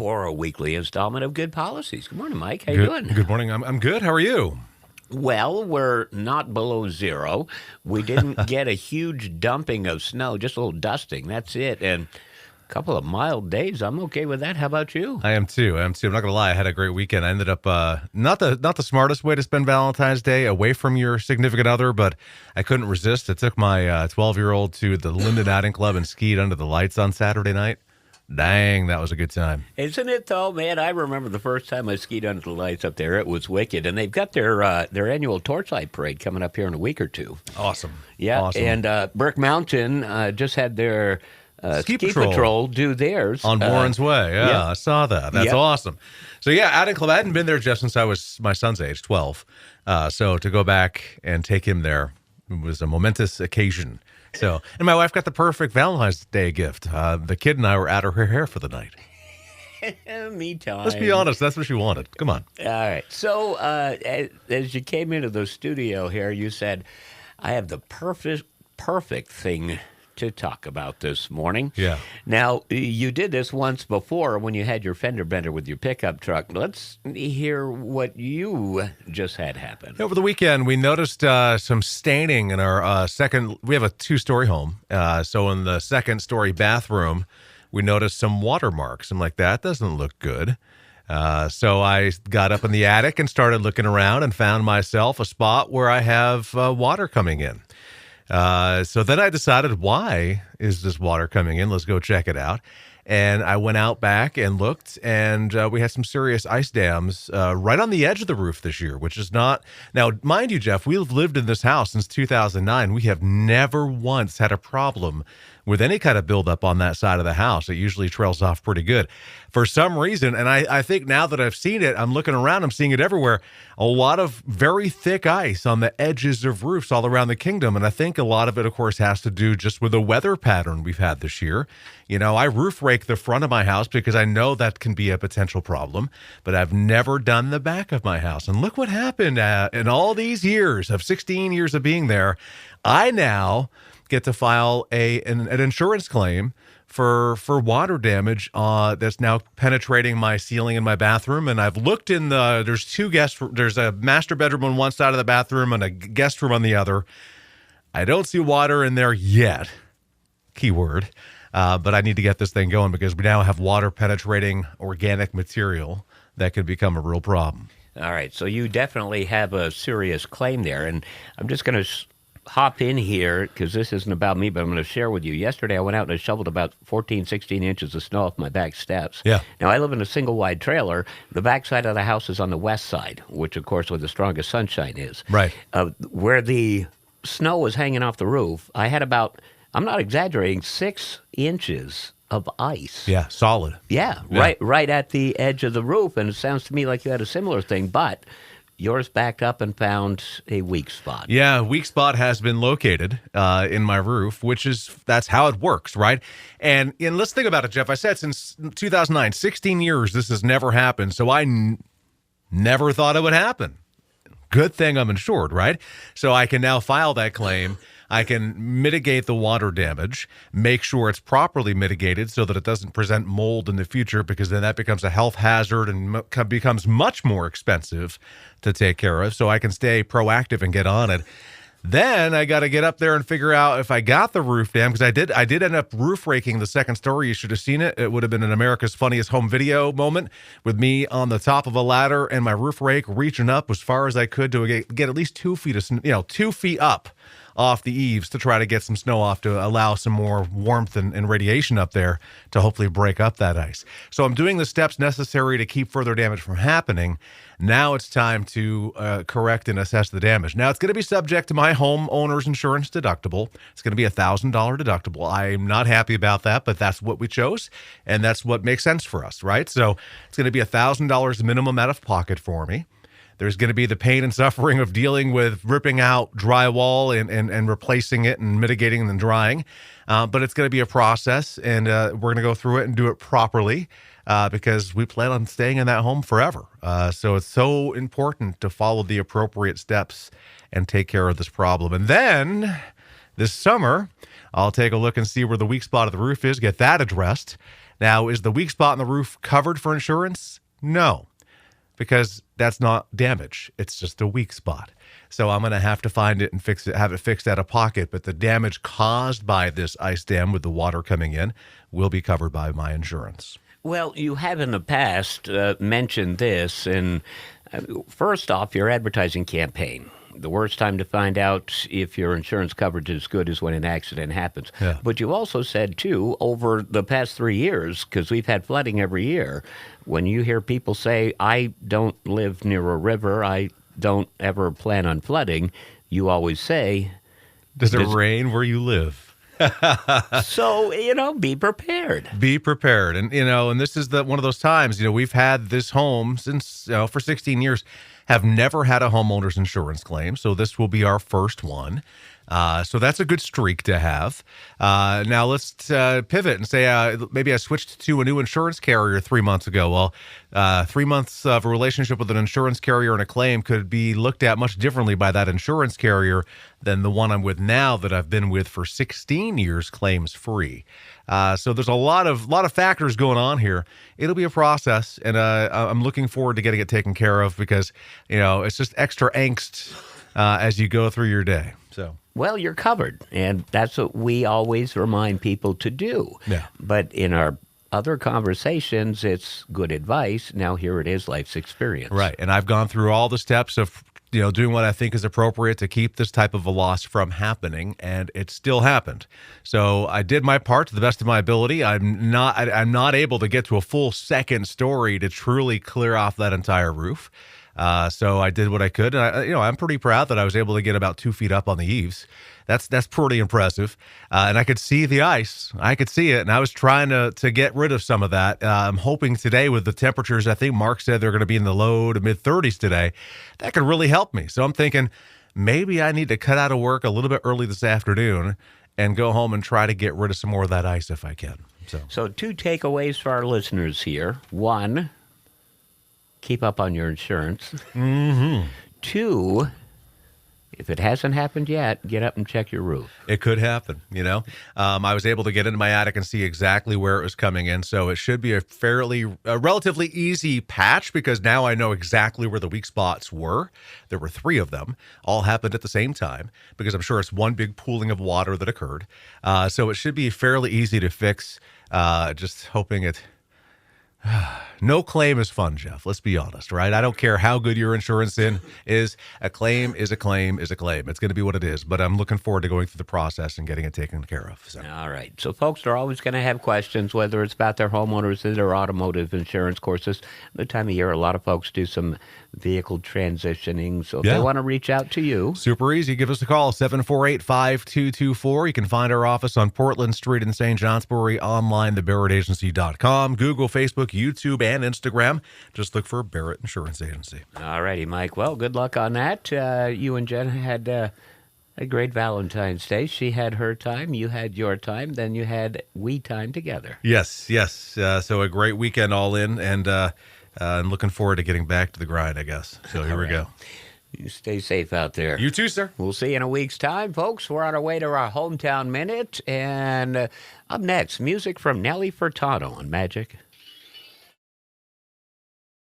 for a weekly installment of Good Policies. Good morning, Mike. How you doing? Good morning. I'm good. How are you? Well, we're not below zero. We didn't get a huge dumping of snow, just a little dusting. That's it. And a couple of mild days. I'm okay with that. How about you? I am too. I'm not gonna lie. I had a great weekend. I ended up not the smartest way to spend Valentine's Day away from your significant other, but I couldn't resist. I took my 12-year-old to the Linden Outing Club and skied under the lights on Saturday night. Dang, that was a good time. Isn't it, though, man? I remember the first time I skied under the lights up there. It was wicked. And they've got their annual Torchlight Parade coming up here in a week or two. Awesome. Yeah, awesome. And Burke Mountain just had their ski patrol do theirs. On Warren's Way. Yeah, I saw that. That's awesome. So, yeah, Outing Club, I hadn't been there just since I was my son's age, 12. So to go back and take him there was a momentous occasion. So, and my wife got the perfect Valentine's Day gift. The kid and I were out of her hair for the night. Me time. Let's be honest, that's what she wanted. Come on. All right. So, as you came into the studio here, you said, I have the perfect thing to talk about this morning. Yeah. Now, you did this once before when you had your fender bender with your pickup truck. Let's hear what you just had happen. Over the weekend, we noticed some staining in our we have a 2-story home. So in the 2nd-story bathroom, we noticed some watermarks. I'm like, that doesn't look good. So I got up in the attic and started looking around and found myself a spot where I have water coming in. So then I decided, why is this water coming in? Let's go check it out. And I went out back and looked, and we had some serious ice dams right on the edge of the roof this year, which is not... Now, mind you, Jeff, we've lived in this house since 2009. We have never once had a problem with any kind of buildup on that side of the house. It usually trails off pretty good. For some reason, and I think now that I've seen it, I'm looking around, I'm seeing it everywhere, a lot of very thick ice on the edges of roofs all around the kingdom. And I think a lot of it, of course, has to do just with the weather pattern we've had this year. You know, I roof rake the front of my house because I know that can be a potential problem, but I've never done the back of my house. And look what happened in all these years of 16 years of being there. I now get to file an insurance claim for water damage that's now penetrating my ceiling in my bathroom. And I've looked there's a master bedroom on one side of the bathroom and a guest room on the other. I don't see water in there yet, keyword, but I need to get this thing going because we now have water penetrating organic material that could become a real problem. All right, so you definitely have a serious claim there. And I'm just going to hop in here because this isn't about me, but I'm going to share with you. Yesterday, I went out and I shoveled about 14, 16 inches of snow off my back steps. Yeah. Now, I live in a single-wide trailer. The back side of the house is on the west side, which, of course, where the strongest sunshine is. Right. Where the snow was hanging off the roof, I had about, I'm not exaggerating, 6 inches of ice. Yeah, solid. Yeah, right at the edge of the roof. And it sounds to me like you had a similar thing, but yours backed up and found a weak spot. Yeah, a weak spot has been located in my roof, that's how it works, right? And let's think about it, Jeff. I said since 2009, 16 years, this has never happened. So I never thought it would happen. Good thing I'm insured, right? So I can now file that claim. I can mitigate the water damage, make sure it's properly mitigated so that it doesn't present mold in the future, because then that becomes a health hazard and becomes much more expensive to take care of. So I can stay proactive and get on it. Then I got to get up there and figure out if I got the roof dam, because I did end up roof raking the 2nd story. You should have seen it. It would have been an America's Funniest Home Video moment with me on the top of a ladder and my roof rake reaching up as far as I could to get at least 2 feet of 2 feet up off the eaves to try to get some snow off to allow some more warmth and radiation up there to hopefully break up that ice. So I'm doing the steps necessary to keep further damage from happening. Now it's time to correct and assess the damage. Now it's going to be subject to my homeowner's insurance deductible. It's going to be $1,000 deductible. I'm not happy about that, but that's what we chose, and that's what makes sense for us, right? So it's going to be $1,000 minimum out of pocket for me. There's going to be the pain and suffering of dealing with ripping out drywall and replacing it and mitigating and drying. But it's going to be a process, and we're going to go through it and do it properly because we plan on staying in that home forever. So it's so important to follow the appropriate steps and take care of this problem. And then this summer, I'll take a look and see where the weak spot of the roof is, get that addressed. Now, is the weak spot in the roof covered for insurance? No, because that's not damage. It's just a weak spot. So I'm going to have to find it and fix it, have it fixed out of pocket. But the damage caused by this ice dam with the water coming in will be covered by my insurance. Well, you have in the past mentioned this, and first off, your advertising campaign. The worst time to find out if your insurance coverage is good is when an accident happens. Yeah. But you also said, too, over the past 3 years, because we've had flooding every year, when you hear people say, I don't live near a river, I don't ever plan on flooding, you always say, Does it rain where you live? so, be prepared. Be prepared. And this is one of those times, we've had this home since, for 16 years, have never had a homeowner's insurance claim. So this will be our first one. So that's a good streak to have. Now let's pivot and say maybe I switched to a new insurance carrier 3 months ago. Well, 3 months of a relationship with an insurance carrier and a claim could be looked at much differently by that insurance carrier than the one I'm with now that I've been with for 16 years claims free. So there's a lot of factors going on here. It'll be a process, and I'm looking forward to getting it taken care of because, it's just extra angst as you go through your day. So. Well, you're covered, and that's what we always remind people to do. Yeah. But in our other conversations, it's good advice. Now here it is, life's experience. Right, and I've gone through all the steps of doing what I think is appropriate to keep this type of a loss from happening, and it still happened. So I did my part to the best of my ability. I'm not able to get to a full second story to truly clear off that entire roof. So I did what I could, and I'm pretty proud that I was able to get about 2 feet up on the eaves. That's pretty impressive. And I could see the ice. I could see it, and I was trying to get rid of some of that. I'm hoping today with the temperatures, I think Mark said they're going to be in the low to mid 30s today. That could really help me. So I'm thinking maybe I need to cut out of work a little bit early this afternoon and go home and try to get rid of some more of that ice if I can. So 2 takeaways for our listeners here. 1, keep up on your insurance. Mm-hmm. 2, if it hasn't happened yet, get up and check your roof. It could happen, I was able to get into my attic and see exactly where it was coming in, so it should be a relatively easy patch because now I know exactly where the weak spots were. There were 3 of them, all happened at the same time because I'm sure it's one big pooling of water that occurred. So it should be fairly easy to fix. Just hoping it... No claim is fun, Jeff. Let's be honest, right? I don't care how good your insurance is. A claim is a claim is a claim. It's going to be what it is. But I'm looking forward to going through the process and getting it taken care of. So. All right. So folks are always going to have questions, whether it's about their homeowners or their automotive insurance courses. The time of year, a lot of folks do some vehicle transitioning. So if they want to reach out to you. Super easy. Give us a call, 748-5224. You can find our office on Portland Street in St. Johnsbury, online, thebarrettagency.com, Google, Facebook, YouTube, and Instagram. Just look for Barrett Insurance Agency. All righty, Mike. Well, good luck on that. You and Jen had a great Valentine's Day. She had her time. You had your time. Then you had we time together. Yes. So a great weekend all in, and I'm looking forward to getting back to the grind, I guess. So here we go. You stay safe out there. You too, sir. We'll see you in a week's time, folks. We're on our way to our Hometown Minute. And up next, music from Nelly Furtado on Magic